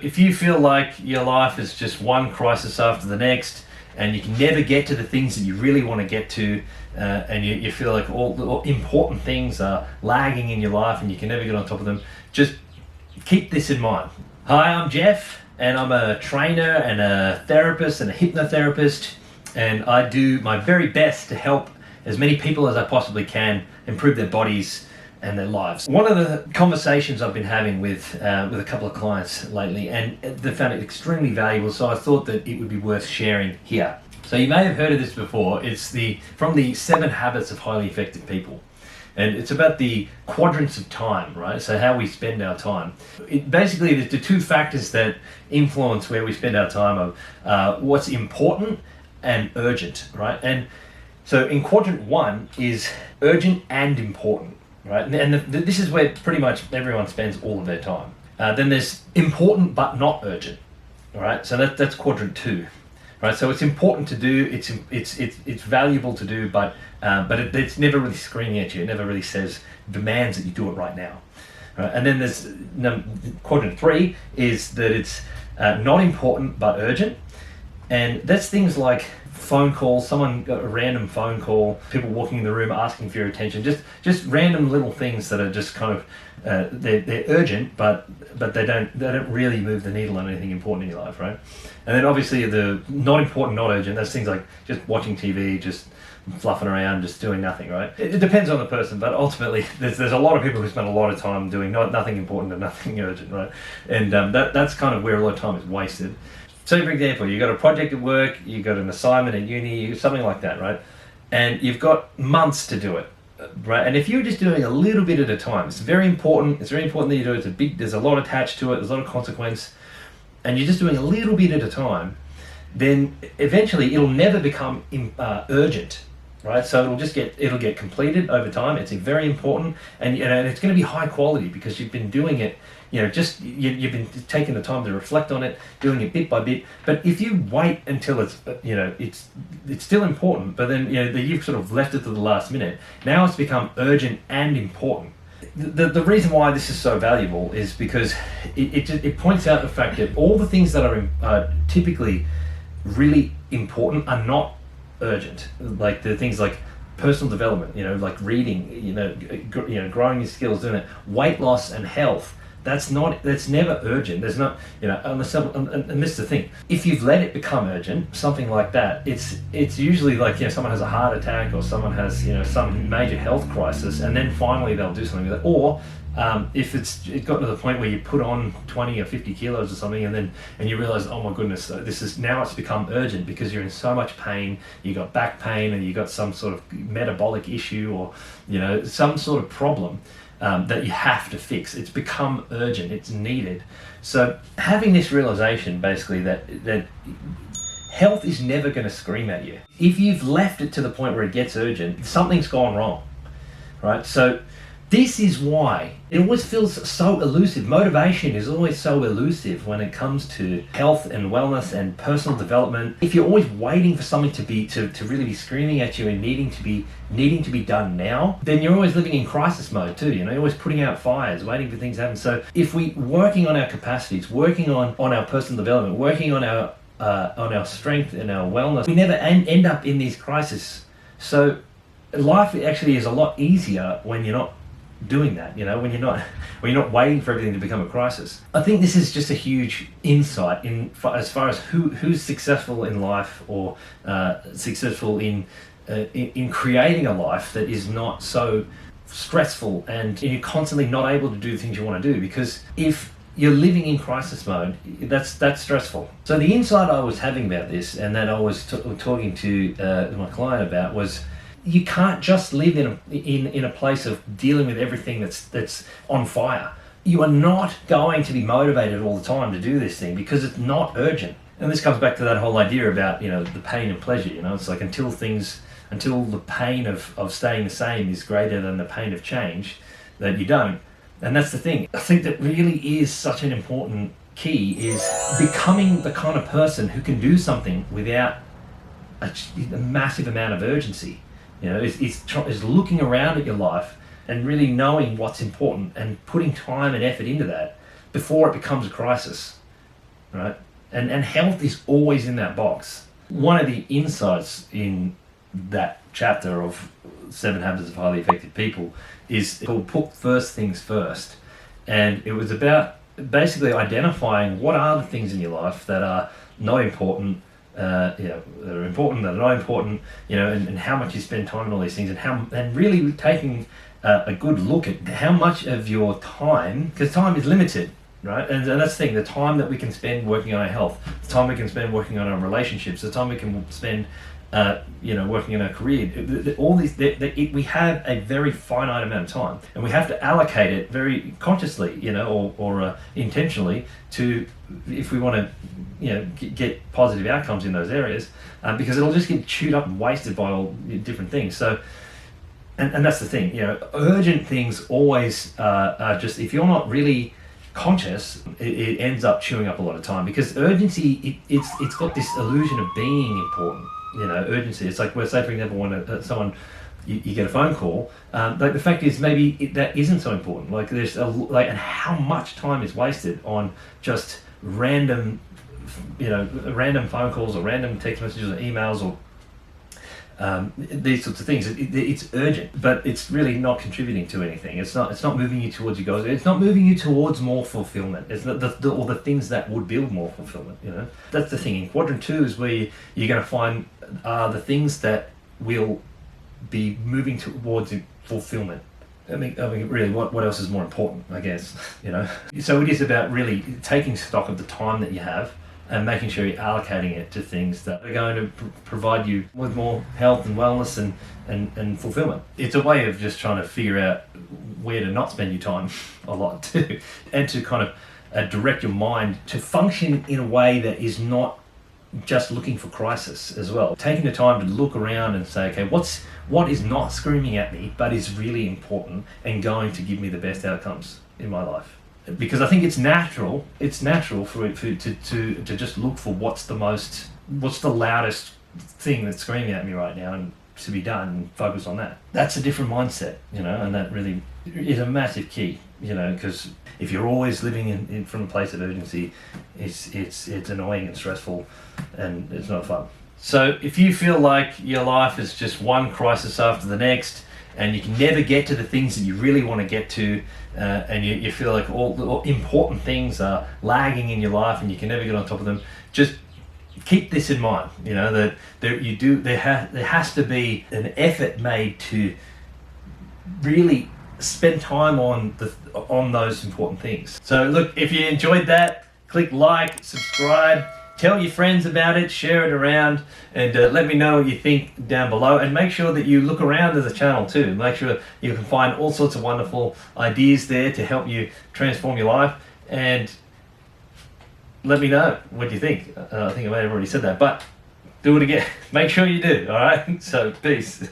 If you feel like your life is just one crisis after the next, and you can never get to the things that you really want to get to, and you feel like all the important things are lagging in your life and you can never get on top of them, just keep this in mind. Hi, I'm Jeff, and I'm a trainer and a therapist and a hypnotherapist, and I do my very best to help as many people as I possibly can improve their bodies and their lives. One of the conversations I've been having with a couple of clients lately, and they found it extremely valuable, so I thought that it would be worth sharing here. So you may have heard of this before. It's from the 7 Habits of Highly Effective People. And it's about the quadrants of time, right? So how we spend our time. Basically, the 2 factors that influence where we spend our time are what's important and urgent, right? And so in quadrant 1 is urgent and important, right? And this is where pretty much everyone spends all of their time. Then there's important but not urgent, all right? So that's quadrant 2. Right, so it's important to do, it's valuable to do, but it's never really screaming at you. It never really demands that you do it right now. Right? And then there's quadrant 3 is that it's not important but urgent, and that's things like phone calls. Someone got a random phone call, people walking in the room asking for your attention, just random little things that are just kind of they're urgent, but they don't really move the needle on anything important in your life, right? And then obviously the not important, not urgent, that's things like just watching TV, just fluffing around, just doing nothing, right? It depends on the person, but ultimately there's a lot of people who spend a lot of time doing nothing important and nothing urgent, right? And that's kind of where a lot of time is wasted. So for example, you got a project at work, you got an assignment at uni, something like that, right? And you've got months to do it, right? And if you're just doing a little bit at a time, it's very important that you do it. There's a lot attached to it, there's a lot of consequence, and you're just doing a little bit at a time, then eventually it'll never become urgent, right? So it'll get completed over time. It's very important, and it's going to be high quality because you've been doing it. You've been taking the time to reflect on it, doing it bit by bit. But if you wait until it's still important, but then you've sort of left it to the last minute. Now it's become urgent and important. The reason why this is so valuable is because it points out the fact that all the things that are typically really important are not urgent. Like the things like personal development, like reading, growing your skills, doing it, weight loss and health. That's never urgent. There's not, and this is the thing. If you've let it become urgent, something like that, it's usually like, someone has a heart attack or someone has, some major health crisis, and then finally they'll do something with it. Or if it's got to the point where you put on 20 or 50 kilos or something, and you realize, oh my goodness, it's become urgent because you're in so much pain. You got back pain, and you got some sort of metabolic issue, or some sort of problem that you have to fix. It's become urgent. It's needed. So having this realization, basically, that health is never going to scream at you. If you've left it to the point where it gets urgent, something's gone wrong, right? So this is why it always feels so elusive. Motivation is always so elusive when it comes to health and wellness and personal development. If you're always waiting for something to really be screaming at you and needing to be done now, then you're always living in crisis mode too. You're always putting out fires, waiting for things to happen. So if we working on our capacities, working on our personal development, working on our strength and our wellness, we never end up in these crises. So life actually is a lot easier when you're not doing that, when you're not waiting for everything to become a crisis. I think this is just a huge insight as far as who's successful in life, or successful in creating a life that is not so stressful and you're constantly not able to do the things you want to do. Because if you're living in crisis mode, that's stressful. So the insight I was having about this, and that I was talking to my client about, was you can't just live in a place of dealing with everything that's on fire. You are not going to be motivated all the time to do this thing because it's not urgent. And this comes back to that whole idea about the pain and pleasure. It's like until the pain of staying the same is greater than the pain of change, that you don't. And that's the thing. I think that really is such an important key, is becoming the kind of person who can do something without a massive amount of urgency. Is looking around at your life and really knowing what's important and putting time and effort into that before it becomes a crisis. right? And health is always in that box. One of the insights in that chapter of 7 Habits of Highly Effective People is called Put First Things First. And it was about basically identifying what are the things in your life that are not important, that are important, that are not important, and how much you spend time on all these things, and really taking a good look at how much of your time, because time is limited, right? And that's the thing, the time that we can spend working on our health, the time we can spend working on our relationships, the time we can spend working in our career, all these, we have a very finite amount of time, and we have to allocate it very consciously, or intentionally, to, if we want to, get positive outcomes in those areas, because it'll just get chewed up and wasted by all different things. So, and that's the thing, urgent things always are just, if you're not really conscious, it ends up chewing up a lot of time, because urgency, it's got this illusion of being important. Urgency. It's like, say for example, when someone, you get a phone call, like the fact is maybe that isn't so important. Like there's and how much time is wasted on just random phone calls or random text messages or emails or these sorts of things. It's urgent, but it's really not contributing to anything. It's not moving you towards your goals. It's not moving you towards more fulfillment. It's not or the things that would build more fulfillment. That's the thing. In quadrant 2 is where you're going to find the things that will be moving towards fulfillment. I mean, really, what else is more important? I guess So it is about really taking stock of the time that you have, and making sure you're allocating it to things that are going to provide you with more health and wellness and fulfillment. It's a way of just trying to figure out where to not spend your time a lot too, and to kind of direct your mind to function in a way that is not just looking for crisis as well. Taking the time to look around and say, okay, what is not screaming at me but is really important and going to give me the best outcomes in my life. Because I think it's natural for to just look for what's the loudest thing that's screaming at me right now, and to be done, and focus on that. That's a different mindset, and that really is a massive key, because if you're always living in from a place of urgency, it's annoying and stressful, and it's not fun. So if you feel like your life is just one crisis after the next, and you can never get to the things that you really want to get to, and you feel like all the important things are lagging in your life and you can never get on top of them, just keep this in mind, that there has to be an effort made to really spend time on those important things. So look, if you enjoyed that, click like, subscribe, tell your friends about it, share it around, and let me know what you think down below. And make sure that you look around the channel too. Make sure you can find all sorts of wonderful ideas there to help you transform your life. And let me know what you think. I think I may have already said that, but do it again. Make sure you do, all right? So peace.